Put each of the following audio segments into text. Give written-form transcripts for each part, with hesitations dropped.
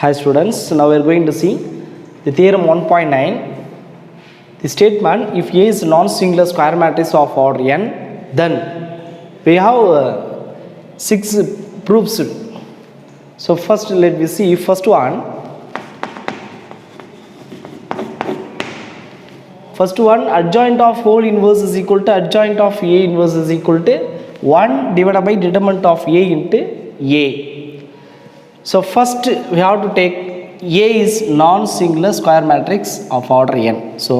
Hi students, now we are going to see the theorem 1.9. The statement, if A is non-singular square matrix of order n, then we have 6 proofs. So first let me see first one. First one, adjoint of whole inverse is equal to adjoint of A inverse is equal to 1 divided by determinant of A into A. So first we have to take A is non-singular square matrix of order n. So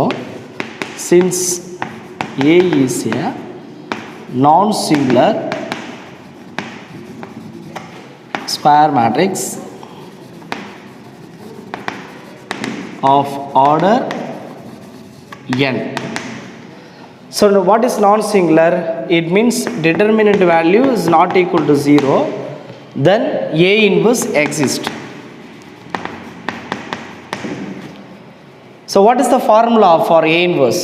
since A is a non-singular square matrix of order n. So now what is non-singular? It means determinant value is not equal to 0, then A inverse exists. So what is the formula for A inverse?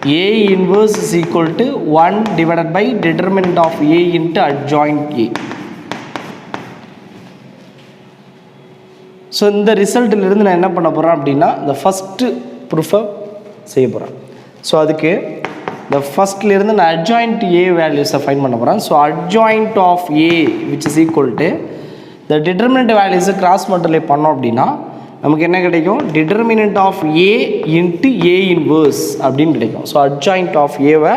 A inverse is equal to 1 divided by determinant of A into adjoint A. So in the result இருந்து நான் என்ன பண்ண போறேன் அப்படினா the first proof செய்ய போறேன். So அதுக்கு the first ல இருந்து நான் adjoint A values find பண்ண போறேன். So adjoint of A which is equal to the determinant values cross multiply பண்ணோம் அப்படினா நமக்கு என்ன கிடைக்கும்? Determinant of A into A inverse அப்படினு கிடைக்கும். So adjoint of A why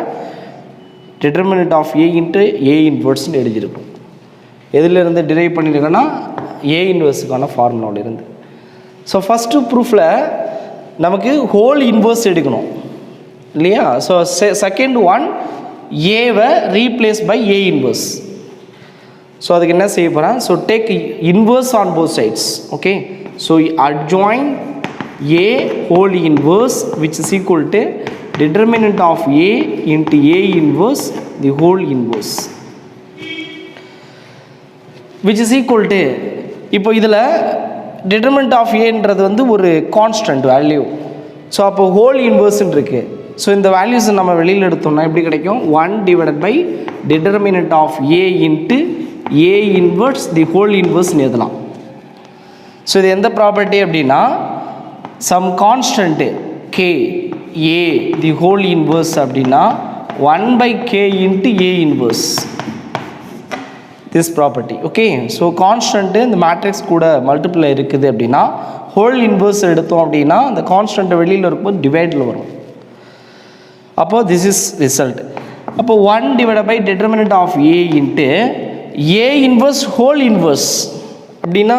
determinant of A into A inverse னு எழுதிருக்கோம். எதில இருந்து derive பண்ணிருக்கேன்னா A inverse கான ஃபார்முலால இருந்து. So first proofல நமக்கு whole inverse எடுக்கணும் இல்லையா? So second one A why replace by A inverse. So அதுக்கு என்ன செய்ய போறேன்? So take inverse on both sides. Okay, so adjoint A whole inverse which is equal to determinant of A into A inverse the whole inverse which is equal to, இப்போ இதில் determinant of A ன்றது வந்து ஒரு constant value. So அப்போ whole inverse இருக்கு. So இந்த values நம்ம வெளியில் எடுத்தோம்னா எப்படி கிடைக்கும்? 1 divided by determinant of A into A inverse the whole inverse எழுதலாம். ஸோ இது எந்த ப்ராப்பர்ட்டி அப்படின்னா some constant K A the whole inverse அப்படின்னா 1 by K into A inverse this property. Okay, so constant இந்த மேட்ரிக்ஸ் கூட multiply இருக்குது அப்படின்னா whole inverse எடுத்தோம் அப்படின்னா அந்த கான்ஸ்டன்ட் வெளியில் இருக்கும்போது டிவைடில் வரும். அப்போ this is result. அப்போ 1 divided by determinant of A into A inverse whole inverse அப்படின்னா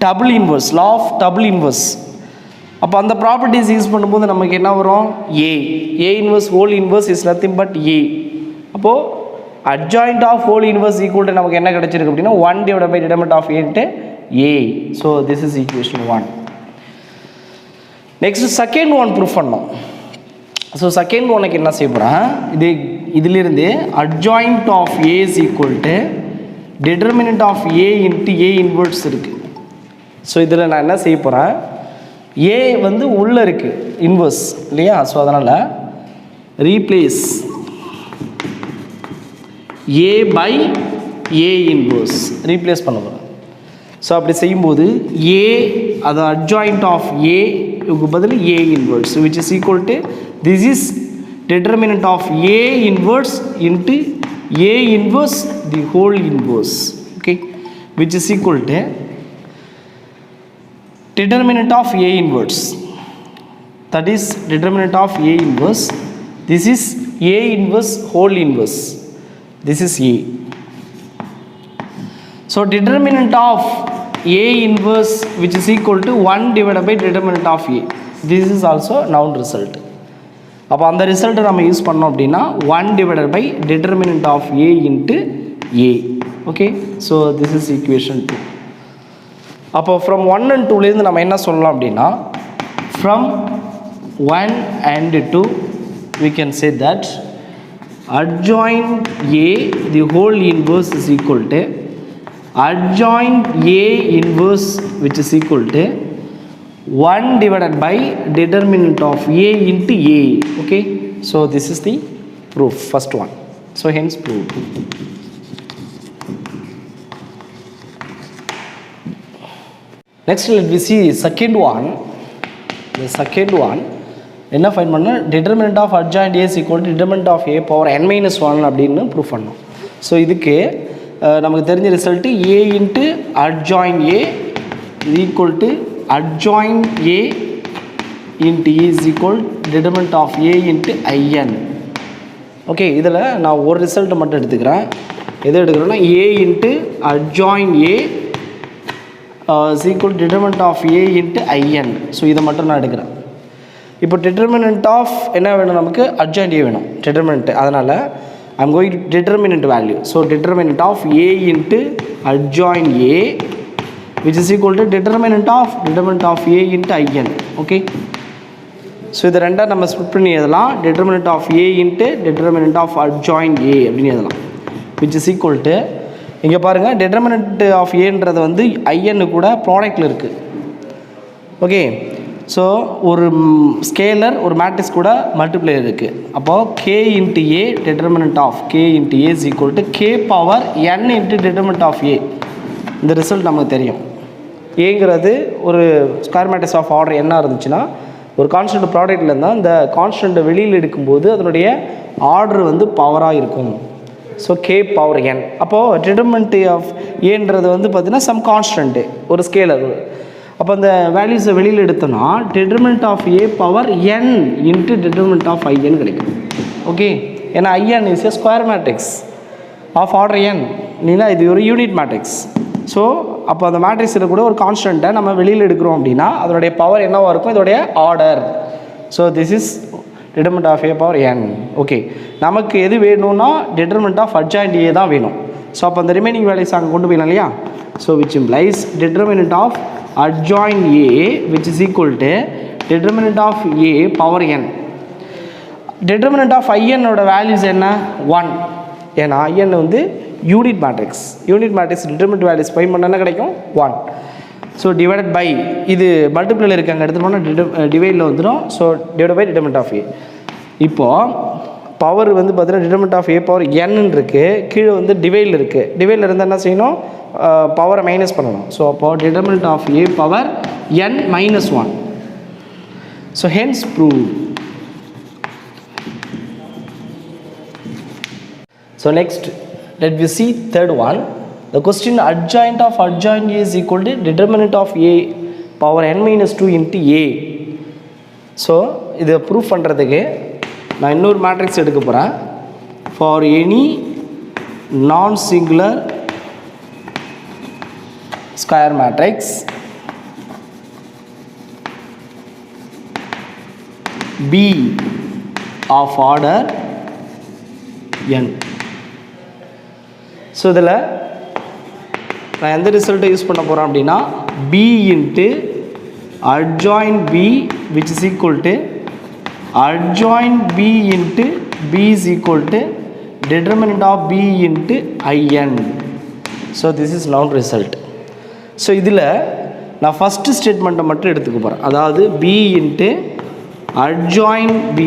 double inverse, law of double inverse. அப்போ அந்த ப்ராப்பர்ட்டிஸ் யூஸ் பண்ணும்போது நமக்கு என்ன வரும்? A inverse whole inverse is nothing but A. அப்போது adjoint of whole inverse equal to நமக்கு என்ன கிடைச்சிருக்கு அப்படின்னா 1 divided by determinant of A into A. So this is equation 1. Next second one proof பண்ணோம். So second one என்ன செய்ய போறேன்? இதிலிருந்து adjoint of A is equal to determinant of A into A inverse இருக்கு. ஸோ இதில் நான் என்ன செய்ய போகிறேன்? A வந்து உள்ளே இருக்குது இன்வர்ஸ் இல்லையா? ஸோ அதனால் replace A by A inverse replace பண்ண போகிறேன். ஸோ அப்படி செய்யும்போது A அது adjoint of A இதுக்கு பதில் A inverse which is equal to this is determinant of A inverse into A inverse the whole inverse. Okay, which is equal to determinant of A inverse, that is determinant of A inverse, this is A inverse whole inverse, this is A. So determinant of A inverse which is equal to 1 divided by determinant of A, this is also noun result. அப்போ அந்த ரிசல்ட்டை நம்ம use பண்ணோம் அப்படின்னா 1 divided by determinant of A into A. Okay, so this is equation 2. அப்போ from 1 and 2லேருந்து நம்ம என்ன சொல்லலாம் அப்படின்னா from 1 and 2 we can say that adjoint A the whole inverse is equal to adjoint A inverse which is equal to 1 divided by determinant of A into A. Okay, so this is the proof, first one. So hence proved. Next let we see second one. The second one என்ன find பண்ண determinant of adjoint A is equal to determinant of A power n minus 1 அப்படின்னு prove பண்ணோம். So இதுக்கு நமக்கு தெரிஞ்ச result A into adjoint A இது equal to adjoint A into A is equal determinant of A into IN. Okay, இதில் நான் ஒரு ரிசல்ட்டை மட்டும் எடுத்துக்கிறேன். எது எடுக்கிறேன்னா A into adjoint A is equal determinant of A into IN. So இதை மட்டும் நான் எடுக்கிறேன். இப்போ டிட்டர்மினன்ட் ஆஃப் என்ன வேணும், நமக்கு அட்ஜாயிண்ட் ஏ வேணும் டிட்டர்மினன்ட். அதனால் I'm going to determinant value. So determinant of A into adjoint A which is equal to determinant of A into IN. Okay, so இது ரெண்டாக நம்ம ஸ்பிட் பண்ணி எழுதலாம். Determinant of A into determinant of adjoint A அப்படின்னு எழுதலாம். Which is equal to இங்கே பாருங்கள், determinant of ஏன்றது வந்து ஐஎன்னு கூட ப்ராடக்டில் இருக்குது. ஓகே, ஸோ ஒரு ஸ்கேலர் ஒரு மேட்ரிக்ஸ் கூட மல்டிப்ளையர் இருக்குது. அப்போது k into A determinant of k into A is equal to k power n into determinant of A. இந்த ரிசல்ட் நமக்கு தெரியும். ஏங்கிறது ஒரு ஸ்கொயர் மேட்ரிக்ஸ் ஆஃப் ஆர்டர் என்ன இருந்துச்சுன்னா ஒரு கான்ஸ்டன்ட் ப்ராடக்டில் இருந்தால் இந்த கான்ஸ்டன்ட்டை வெளியில் எடுக்கும்போது அதனுடைய ஆர்டர் வந்து பவராக இருக்கும். ஸோ கே பவர் என். அப்போது டிட்டர்மினன்ட் ஆஃப் ஏன்றது வந்து பார்த்திங்கன்னா சம் கான்ஸ்டன்ட்டு ஒரு ஸ்கேலர். அப்போ அந்த வேல்யூஸை வெளியில் எடுத்தோன்னா determinant of A power n into determinant of I n கிடைக்கும். ஓகே, ஏன்னா I n is a square matrix of order n இல்லைங்களா, இது ஒரு யூனிட் மேட்ரிக்ஸ். ஸோ அப்போ அந்த மேட்ரிக்ஸில் கூட ஒரு கான்ஸ்டன்ட்டை நம்ம வெளியில் எடுக்கிறோம் அப்படின்னா அதனுடைய பவர் என்னவாக இருக்கும், இதோடைய order. So this is determinant of A power n. Okay, நமக்கு எது வேணும்னா டிட்டர்மினன்ட் ஆஃப் அட்ஜாயிண்ட் ஏ தான் வேணும். ஸோ அப்போ அந்த ரிமைனிங் வேல்யூஸ் அங்கே கொண்டு போயிடலாம் இல்லையா. So which implies determinant of adjoint A which is equal to determinant of A power n. determinant of IN ஓட வேல்யூஸ் என்ன 1. ஏன்னா IN வந்து unit matrix. Unit matrix determinant values find பண்ண என்ன கிடைக்கும் 1. ஸோ டிவைடட் பை இது மல்டிப்ளைல இருக்காங்க எடுத்து போனால் டிவைடில் வந்துடும். So divide by determinant of A. இப்போது பவர் வந்து பார்த்தீங்கன்னா determinant of A power n இருக்குது, கீழே வந்து டிவைடில் இருக்குது. டிவைடில் இருந்தால் என்ன செய்யணும், பவரை மைனஸ் பண்ணணும். ஸோ அப்போ determinant of A power n minus 1. So hence prove. So next let we see third one. The question adjoint of adjoint A is equal to determinant of A power n minus 2 into A. So இதை prove பண்ணுறதுக்கு நான் இன்னொரு matrix எடுக்க போகிறேன். For any நான் singular square matrix B of order n. So இதில் நான் எந்த ரிசல்ட்டை யூஸ் பண்ண போகிறேன் அப்படின்னா B into adjoint B which is equal to adjoint B into B is equal to determinant of B into IN. So this is noun result. So இதில் நான் first ஸ்டேட்மெண்ட்டை மட்டும் எடுத்துக்க போகிறேன். அதாவது B into adjoint B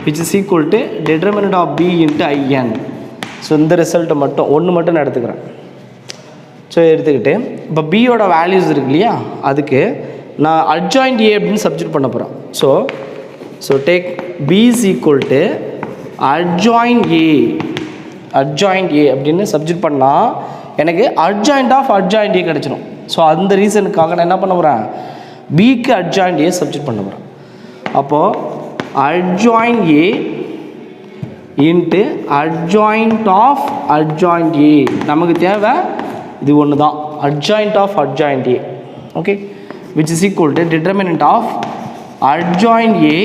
which is equal to determinant of B into IN. So இந்த ரிசல்ட்டை மட்டும் ஒன்று மட்டும் நான் எடுத்துக்கிறேன். ஸோ எடுத்துக்கிட்டு இப்போ பியோட வேல்யூஸ் இருக்கு இல்லையா, அதுக்கு நான் அட்ஜாயிண்ட் ஏ அப்படின்னு சப்ஜெக்ட் பண்ண போகிறேன். So take B is equal to adjoint A அப்படின்னு சப்ஜெக்ட் பண்ணால் எனக்கு அட்ஜாயிண்ட் ஆஃப் அட்ஜாயிண்ட் ஏ கிடச்சிடும். ஸோ அந்த ரீசனுக்காக நான் என்ன பண்ண போகிறேன், பிக்கு அட்ஜாயிண்ட் ஏ சப்ஜெக்ட் பண்ண போகிறேன். அப்போது adjoint A into adjoint of adjoint A நமக்கு தேவை இது ஒன்று தான், adjoint of adjoint A. Okay, which is equal to determinant of adjoint A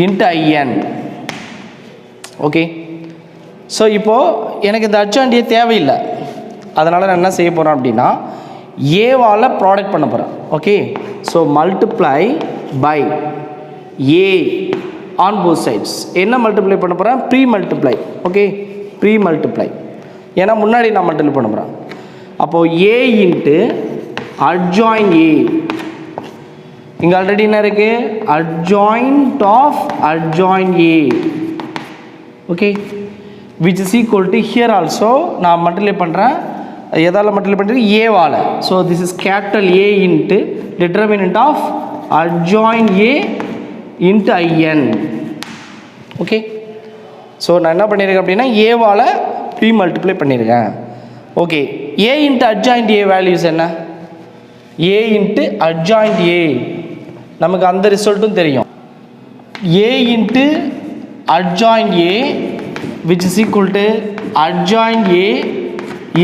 into IN. Okay, so இப்போது எனக்கு இந்த அட்ஜாயிண்ட் ஏ தேவையில்லை. அதனால் நான் என்ன செய்ய போகிறேன் அப்படின்னா ஏவால் ப்ராடக்ட் பண்ண போகிறேன். Okay, so multiply by A on both sides. என்ன மல்டிப்ளை பண்ண போகிறேன், pre multiply. Okay, pre multiply, ஏன்னா முன்னாடி நான் மல்டிப்ளை பண்ண போகிறேன். அப்போது ஏ இன்ட்டு அட்ஜாயிண்ட் ஏ, இங்கே ஆல்ரெடி என்ன இருக்குது, adjoint of adjoint A. Okay, which is equal to here also நான் மல்டிப்ளை பண்ணுறேன் எதால் மல்டிப்ளை பண்ணிருக்கு ஏவால். So this is capital A into determinant of adjoint A into IN. Okay, so நான் என்ன பண்ணியிருக்கேன் அப்படின்னா ஏவால் பி மல்டிப்ளை பண்ணியிருக்கேன். Okay, A into adjoint A values என்ன? ஏ இன்ட்டு அட்ஜாயிண்ட் ஏ நமக்கு அந்த ரிசல்ட்டும் தெரியும். A into adjoint A which is equal to adjoint A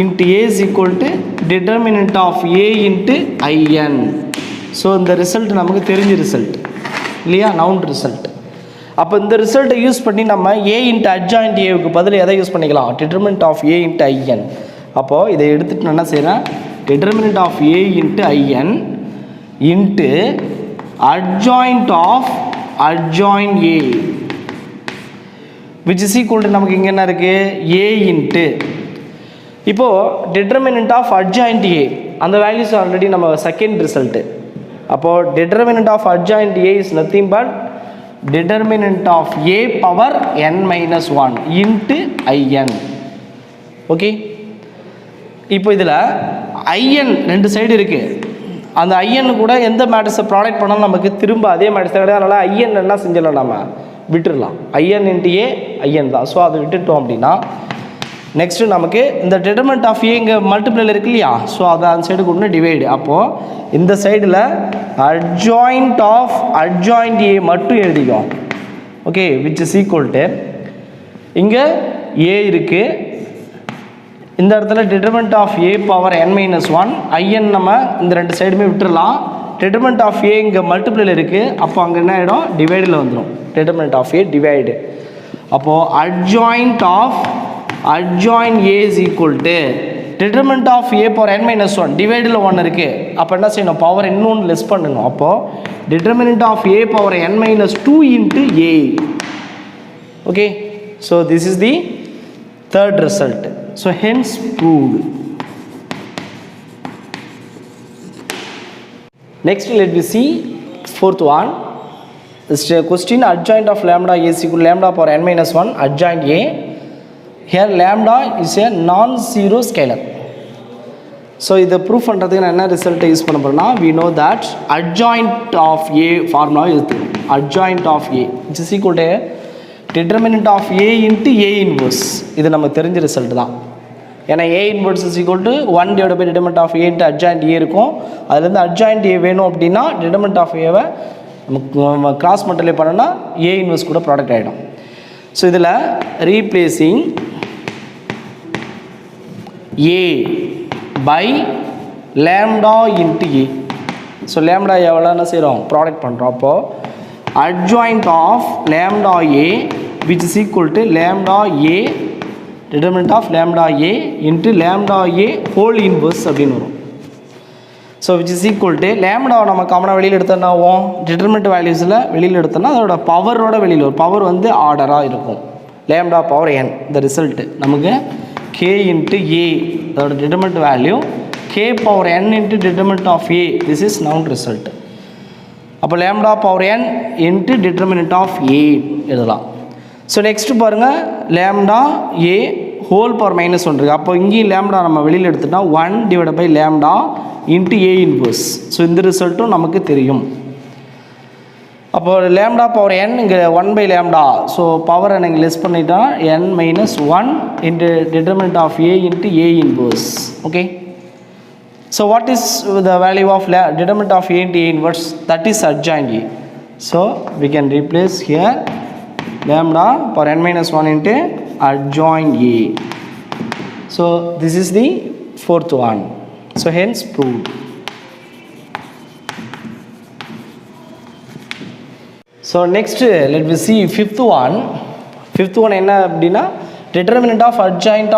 into A is equal to determinant of A into IN. So இந்த result நமக்கு தெரிஞ்ச result இல்லையா, noun result. அப்போ இந்த ரிசல்ட்டை யூஸ் பண்ணி நம்ம A இன்ட்டு அட்ஜாயிண்ட் ஏவுக்கு பதில் எதை யூஸ் பண்ணிக்கலாம்? Determinant of A into IN. அப்போது இதை எடுத்துகிட்டு நான் என்ன செய்கிறேன்? Determinant of A into IN into adjoint of adjoint A which is equal to நமக்கு இங்கே என்ன இருக்குது? A இன்ட்டு இப்போது டிட்டர்மினன்ட் ஆஃப் adjoint A அந்த வேல்யூஸ் ஆல்ரெடி நம்ம செகண்ட் ரிசல்ட்டு. அப்போது determinant of adjoint A is nothing but determinant of A power n minus 1 into IN. Okay, இப்போ இதில் IN ரெண்டு சைடு இருக்குது. அந்த IN கூட எந்த மேட்ரிக்ஸை ப்ராடக்ட் பண்ணாலும் நமக்கு திரும்ப அதே மேட்ரிக்ஸ் கிடையாது. அதனால் IN என்ன செஞ்சிடலாம், நம்ம விட்டுடலாம். IN இன்ட்டு A IN தான். ஸோ அதை விட்டுட்டோம் அப்படின்னா நெக்ஸ்ட்டு நமக்கு இந்த டிட்டர்மினன்ட் ஆஃப் ஏ இங்கே மல்டிப்ளைல இருக்கு இல்லையா, ஸோ அதை அந்த சைடு கொண்டு டிவைடு. அப்போது இந்த சைடில் அட்ஜாயிண்ட் ஆஃப் adjoint A மட்டும் எழுதிக்கும். Okay, which is equal to இங்கே A இருக்குது, இந்த இடத்துல determinant of A power n minus 1 IN நம்ம இந்த ரெண்டு சைடுமே விட்டுடலாம். டிட்டர்மினன்ட் ஆஃப் A இங்கே மல்டிப்ளைல இருக்குது. அப்போ அங்கே என்ன ஆகிடும்? டிவைடில் வந்துடும். Determinant of A divide. அப்போது adjoint of adjoint A is equal to determinant of A power n minus 1 டிவைடில் 1 இருக்குது. அப்போ என்ன செய்யணும்? பவர் இன்னொன்று லெஸ் பண்ணணும். அப்போது determinant of A power n minus 2 into A. Okay, so this is the third result. So hence proved. Next let me see fourth one. This question adjoint of lambda A is equal to lambda power n minus 1 adjoint A. Here lambda is a non-zero scalar. So இதை proof பண்ணுறதுக்கு நான் என்ன ரிசல்ட்டை use பண்ண போகிறேன்னா, we know that adjoint of A formula இருக்குது. adjoint of A which is equal to determinant of A into A inverse. இது நமக்கு தெரிஞ்ச ரிசல்ட் தான். ஏன்னா A inverse is equal to 1 divided by determinant of A into adjoint A இருக்கும். அதுலேருந்து adjoint A வேணும் அப்படின்னா determinant of Aவை நம்ம கிராஸ் மல்டிப்ளை பண்ணோன்னா A inverse கூட ப்ராடக்ட் ஆகிடும். ஸோ இதில் replacing A by lambda into A. So lambda எவ்வளோன்னு செய்கிறோம்? ப்ராடக்ட் பண்ணுறோம். அப்போது adjoint of lambda A which is equal to lambda A determinant of lambda A into lambda A whole inverse அப்படின்னு வரும். So which is equal to lambda நம்ம காமனாக வெளியில் எடுத்தோன்னா ஆகும், டிட்டர்மினன்ட் வேல்யூஸில் வெளியில் எடுத்தோன்னா அதோட பவரோட வெளியில் வரும். பவர் வந்து ஆர்டராக இருக்கும். lambda பவர் n இந்த ரிசல்ட்டு நமக்கு k into A அதோட determinant value k power n into determinant of A. this is noun result. அப்போ lambda power n into determinant of A எழுதலாம். ஸோ நெக்ஸ்ட்டு பாருங்கள், lambda A whole power minus 1 இருக்குது. அப்போ இங்கேயும் lambda நம்ம வெளியில் எடுத்துட்டா 1 divide by lambda into A inverse. So இந்த ரிசல்ட்டும் நமக்கு தெரியும். அப்போ lambda பவர் n இங்கே 1 by lambda. ஸோ பவரை நீங்கள் லெஸ் பண்ணிட்டா n minus 1 into determinant of A into A inverse. Okay, so what is the value of determinant of A into A inverse? That is adjoint A. So we can replace here lambda power n minus 1 into adjoint A. So this is the fourth one. So hence proved. So next let me see fifth one. Fifth one என்ன அப்படின்னா, determinant of adjoint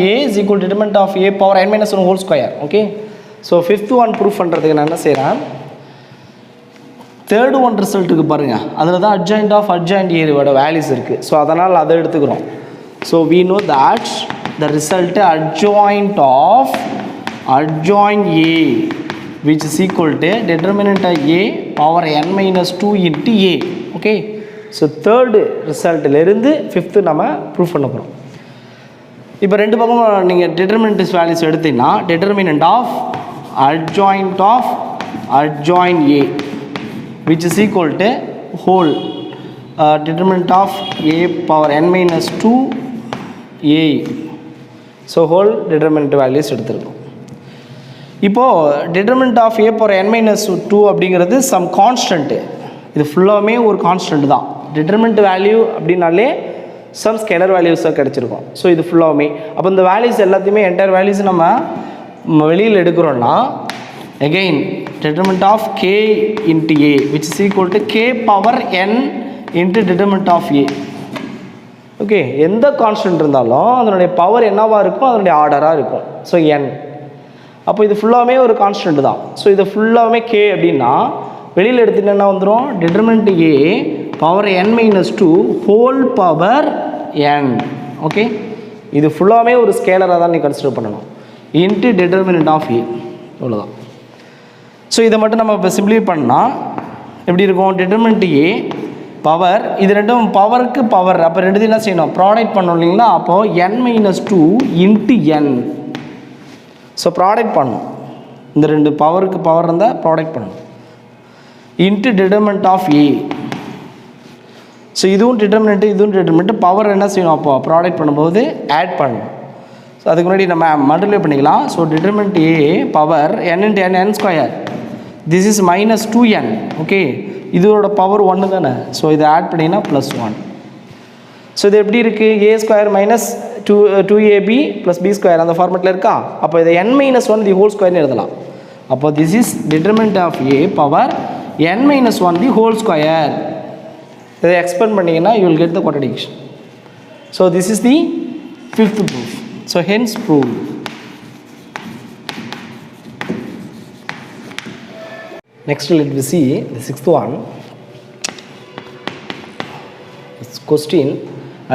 A is equal to determinant of A power n minus 1 whole square. Okay, so fifth one proof பண்ணுறதுக்கு நான் என்ன செய்கிறேன், third one ரிசல்ட்டுக்கு பாருங்கள், அதில் தான் adjoint ஏவோட வேல்யூஸ் இருக்குது. ஸோ அதனால் அதை எடுத்துக்கிறோம். So we know that the result adjoint of adjoint A which is equal to determinant of A power n minus 2 into A. Okay, so third ரிசல்ட்டிலேருந்து ஃபிஃப்த்து நம்ம ப்ரூஃப் பண்ண போகிறோம். இப்போ ரெண்டு பக்கம் நீங்கள் டிட்டர்மினன்ட் வேல்யூஸ் எடுத்தீங்கன்னா determinant of adjoint A which is equal to whole determinant of A power n minus 2 A. So whole determinant values எடுத்துருக்கோம். இப்போது determinant of A power n minus 2 அப்படிங்கிறது சம் கான்ஸ்டன்ட்டு. இது ஃபுல்லாகவே ஒரு கான்ஸ்டன்ட் தான். Determinant value அப்படின்னாலே some scalar வேல்யூஸாக கிடச்சிருக்கும். So இது ஃபுல்லாகவே அப்போ இந்த வேல்யூஸ் எல்லாத்தையுமே என்டையர் வேல்யூஸ் நம்ம வெளியில் எடுக்கிறோன்னா again determinant of k into A which is equal to k power n into determinant of A. Okay, எந்த கான்ஸ்டன்ட் இருந்தாலும் அதனுடைய பவர் என்னவாக இருக்கும், அதனுடைய ஆர்டராக இருக்கும். So n. அப்போ இது ஃபுல்லாகவே ஒரு கான்ஸ்டன்ட் தான். ஸோ இது ஃபுல்லாகவே k அப்படின்னா வெளியில் எடுத்துகிட்டு என்ன வந்துடும், determinant A power n minus 2 whole power n. Okay, இது ஃபுல்லாகவே ஒரு ஸ்கேலராக தான் நீ கன்சிடர் பண்ணணும். இன்ட்டு டிட்டர்மினன்ட் ஆஃப் A அவ்வளோதான். ஸோ இதை மட்டும் நம்ம இப்போ சிம்பிளிஃபை பண்ணால் எப்படி இருக்கும், டிட்டர்மினன்ட் A பவர், இது ரெண்டும் பவருக்கு பவர், அப்போ ரெண்டு என்ன செய்யணும், ப்ராடக்ட் பண்ணணும் இல்லைங்களா. அப்போது n minus 2 into n. So product பண்ணணும், இந்த ரெண்டு பவருக்கு பவர் இருந்தால் ப்ராடக்ட் பண்ணணும். Into determinant of A. So இதுவும் டிட்டர்மினன்ட் பவர் என்ன செய்யணும், அப்போ ப்ராடக்ட் பண்ணும்போது ஆட் பண்ணணும். ஸோ அதுக்கு முன்னாடி நம்ம மல்டிப்ளை பண்ணிக்கலாம். So determinant A power n into n n square, this is minus 2n. Okay, இதோட பவர் 1 தானே. ஸோ இதை ஆட் பண்ணிங்கன்னா ப்ளஸ் 1. ஸோ இது எப்படி இருக்குது, a square minus 2ab plus b square அந்த ஃபார்மெட்டில் இருக்கா. அப்போ இதை n minus 1 தி ஹோல் ஸ்கொயர்னு எழுதலாம். அப்போ this is determinant of A power n minus 1 the whole square. இதை எக்ஸ்பெண்ட் பண்ணிங்கன்னா you will get the contradiction. So this is the fifth proof. So hence prove. Next let me see the sixth one. This question,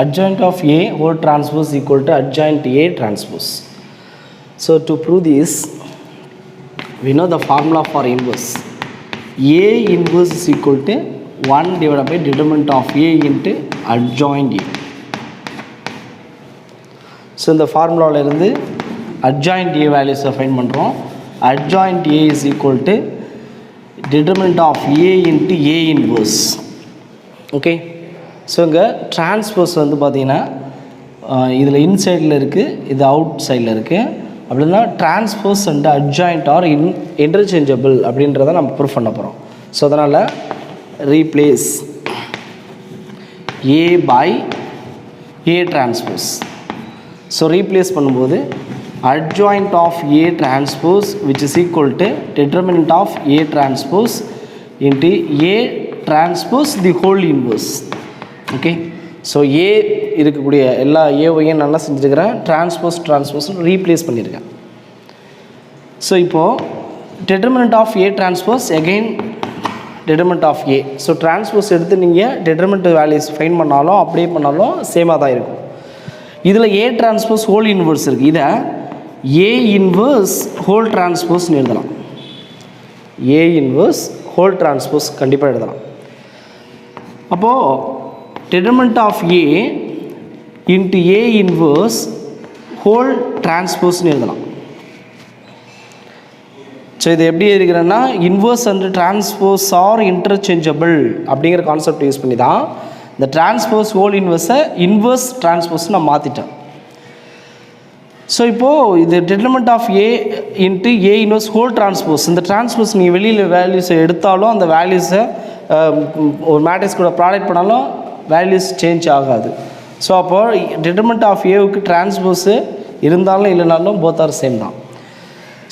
adjoint of A whole transpose equal to adjoint A transpose. So to prove this, we know the formula for inverse. A inverse is equal to 1 divided by determinant of A into adjoint A. So in the formula இருந்து adjoint A values find பண்ணுறோம். Adjoint A is equal to determinant of A into A inverse. Okay, so இங்கே transpose வந்து பார்த்தீங்கன்னா இதில் இன்சைடில் இருக்குது, இது out சைடில் இருக்குது. அப்படின்னா transpose and adjoint are interchangeable அப்படின்றத நம்ம ப்ரூஃப் பண்ண போகிறோம். ஸோ அதனால் replace A by A transpose. So replace பண்ணும்போது adjoint of A transpose which is equal to determinant of A transpose into A transpose the whole inverse. Okay, so A இருக்கக்கூடிய எல்லா ஏவையும் நல்லா செஞ்சுருக்கிறேன், transpose replace பண்ணியிருக்கேன். So இப்போது determinant of A transpose again determinant of A. So transpose எடுத்து நீங்கள் determinant values find பண்ணாலும் அப்படியே பண்ணாலும் சேமாக தான் இருக்கும். இதில் A transpose ஹோல் இன்வர்ஸ் இருக்குது, இதை A inverse whole transpose எழுதலாம். A inverse whole transpose கண்டிப்பாக எழுதலாம். அப்போது determinant of A into A inverse whole transpose எழுதலாம். ஸோ இது எப்படி இருக்கிறேன்னா inverse and transpose are interchangeable அப்படிங்கிற கான்செப்ட் யூஸ் பண்ணி தான் இந்த டிரான்ஸ்போஸ் ஹோல் இன்வர்ஸை இன்வர்ஸ் டிரான்ஸ்போஸ் நான் மாற்றிட்டேன். ஸோ இப்போது இது determinant of A into A inverse whole transpose. இந்த டிரான்ஸ்போஸ் நீங்கள் வெளியில் வேல்யூஸை எடுத்தாலும் அந்த வேல்யூஸை ஒரு மேட்ரிக்ஸ் கூட ப்ராடக்ட் பண்ணாலும் வேல்யூஸ் சேஞ்ச் ஆகாது. ஸோ அப்போது டிட்டர்மினன்ட் ஆஃப் Aவுக்கு டிரான்ஸ்போஸு இருந்தாலும் இல்லைனாலும் போத் ஆர் சேம் தான்.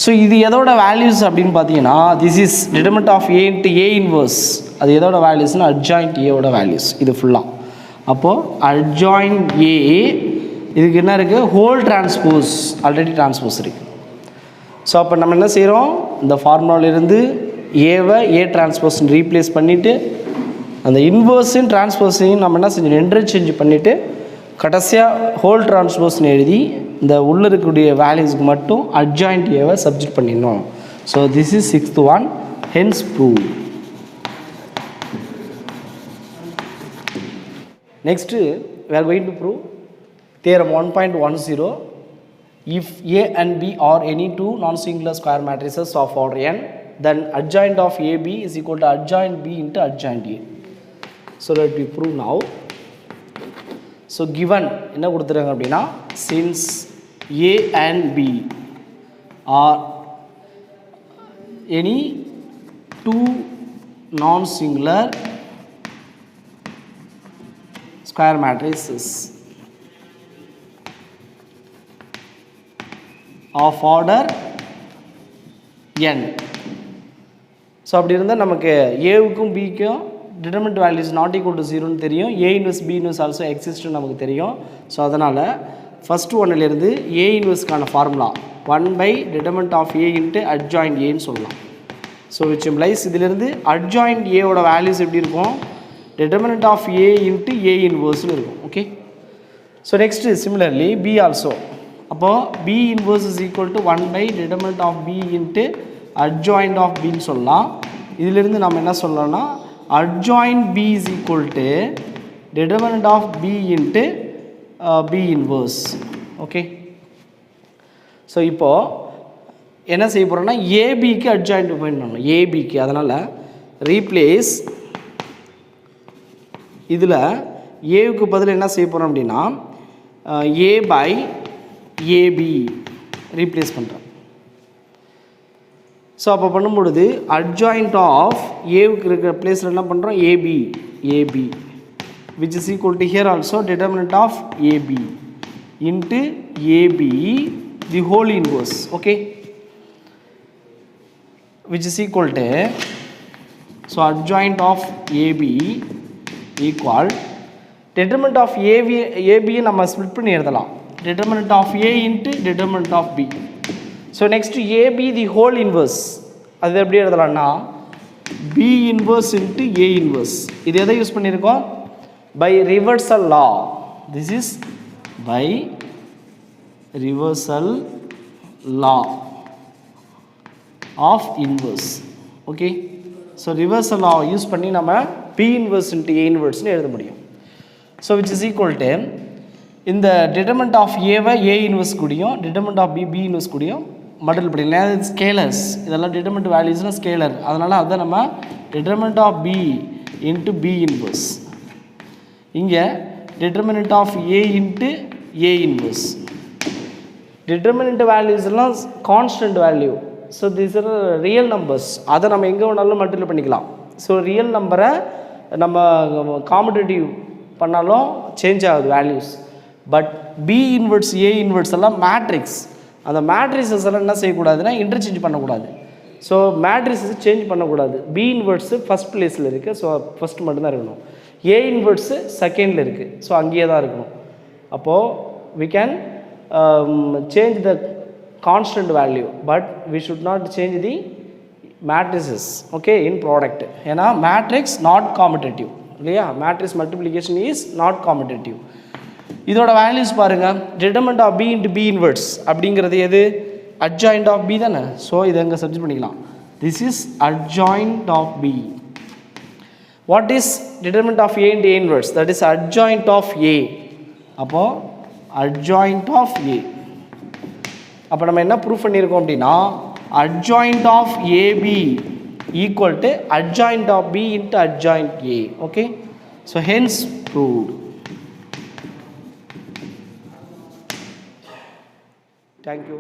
ஸோ இது எதோட வேல்யூஸ் அப்படின்னு பார்த்தீங்கன்னா this is determinant of A into A inverse. அது எதோட வேல்யூஸ்னால் அட்ஜாயிண்ட் ஏவோட வேல்யூஸ் இது ஃபுல்லாக. அப்போது அட்ஜாயிண்ட் A இதுக்கு என்ன இருக்குது, ஹோல் டிரான்ஸ்போஸ் ஆல்ரெடி டிரான்ஸ்போஸ் இருக்குது. ஸோ அப்போ நம்ம என்ன செய்கிறோம், இந்த ஃபார்முலாவிலிருந்து ஏவை A டிரான்ஸ்போஸ்ன்னு ரீப்ளேஸ் பண்ணிவிட்டு அந்த இன்வர்ஸையும் டிரான்ஸ்போஸையும் நம்ம என்ன செஞ்சோம் இன்டர்சேஞ்ச் பண்ணிவிட்டு கடைசியாக ஹோல் டிரான்ஸ்போஸ்ன்னு எழுதி இந்த உள்ளே இருக்கக்கூடிய வேல்யூஸ்க்கு மட்டும் அட்ஜாயிண்ட் ஏவை சப்ஜெக்ட் பண்ணிடணும். So this is sixth one, hence prove. Next we are going to prove theorem 1.10. If A and B are any two non-singular square matrices of order n, then adjoint of AB is equal to adjoint B into adjoint A. So let me prove now. So given என்ன கொடுத்துருக்காங்க அப்படின்னா, since A and B are any two non-singular square matrices of order n. So அப்படி இருந்தால் நமக்கு ஏவுக்கும் பிக்கும் determinant values not equal to 0ன்னு தெரியும். A inverse B inverse also எக்ஸிஸ்ட்னு நமக்கு தெரியும். ஸோ அதனால் ஃபஸ்ட்டு ஒன்னிலேருந்து ஏ இன்வெர்ஸ்க்கான formula 1 determinant of A into adjoint ஏன்னு சொல்லலாம். ஸோ விச் இம்ப்ளைஸ் இதிலிருந்து அட்ஜாயிண்ட் ஏவோட வேல்யூஸ் எப்படி இருக்கும், determinant of A into A இன்வெர்ஸ்னு இருக்கும். Okay. So next similarly B also. அப்போது B inverse is equal to 1 determinant of B into adjoint of பின்னு சொல்லலாம். இதிலிருந்து நம்ம என்ன சொல்லலாம்னா adjoint B is equal to determinant of B into B inverse. Okay. So இப்போது என்ன செய்ய போகிறோம்னா ஏபிக்கு அட்ஜாயிண்ட் ஃபைண்ட் பண்ணணும். ஏபிக்கு அதனால் ரீப்ளேஸ் இதில் ஏவுக்கு பதில் என்ன செய்ய போகிறோம் அப்படின்னா ஏ பை ஏபி ரீப்ளேஸ் பண்ணுறோம். ஸோ அப்போ பண்ணும்பொழுது அட்ஜாயிண்ட் ஆஃப் ஏவுக்கு இருக்கிற பிளேஸில் என்ன பண்ணுறோம் AB which is equal to here also determinant of AB into AB the whole inverse. Okay. Which is equal to so adjoint of AB equal determinant of ஏபியை நம்ம ஸ்ப்ளிட் பண்ணி எழுதலாம். Determinant of A into determinant of B. So next AB the whole inverse அது எப்படி எழுதலாம்னா B inverse into A inverse. இது எதை use பண்ணியிருக்கோம், by reversal law. This is by reversal law of inverse. Okay. So reversal law use பண்ணி நம்ம B inverse into A இன்வர்ஸ்னு எழுத முடியும். So which is equal to இந்த டிட்டர்மினன்ட் ஆஃப் ஏவை ஏ இன்வர்ஸ் கூடியும் டிட்டர்மினன்ட் ஆஃப் பி இன்வர்ஸ் கூடியும் multiple பண்ணிக்கலாம். இது ஸ்கேலர்ஸ், இதெல்லாம் டிட்டர்மினன்ட் வேல்யூஸ்னால் ஸ்கேலர். அதனால் அதை நம்ம determinant of B into B inverse, இங்கே determinant of A into A inverse. Determinant வேல்யூஸ்லாம் constant value. So this are real numbers. அதை நம்ம எங்கே வேணாலும் மல்டிபிள் பண்ணிக்கலாம். ஸோ ரியல் நம்பரை நம்ம காம்படேட்டிவ் பண்ணாலும் சேஞ்ச் ஆகுது values. But B inverse A inverse எல்லாம் மேட்ரிக்ஸ். அந்த மேட்ரிக்ஸஸ் எல்லாம் என்ன செய்யக்கூடாதுன்னா இன்டர்சேஞ்ச் பண்ணக்கூடாது. ஸோ மேட்ரிக்ஸஸ் சேஞ்ச் பண்ணக்கூடாது. பி இன்வெர்ஸு ஃபஸ்ட் பிளேஸில் இருக்குது. ஸோ ஃபஸ்ட் மட்டும்தான் இருக்கணும். ஏ இன்வெர்ஸு செகண்டில் இருக்குது. ஸோ அங்கேயே தான் இருக்கணும். அப்போது we can change the constant value but we should not change the matrices. Okay. In product. ஏன்னா மேட்ரிக்ஸ் நாட் காம்படேட்டிவ் இல்லையா. Matrix multiplication is not competitive. இதோட வேல்யூஸ் பாருங்கள். Determinant of B into B inverse அப்படிங்கிறது எது, adjoint of B தானே. So இதை அங்கே subject பண்ணிக்கலாம். This is adjoint of B. What is determinant of A into A inverse, that is adjoint of A. அப்போது adjoint of ஏ. அப்போ நம்ம என்ன ப்ரூஃப் பண்ணியிருக்கோம் அப்படின்னா adjoint of AB equal to adjoint of B into adjoint A. Okay. So hence proved. Thank you.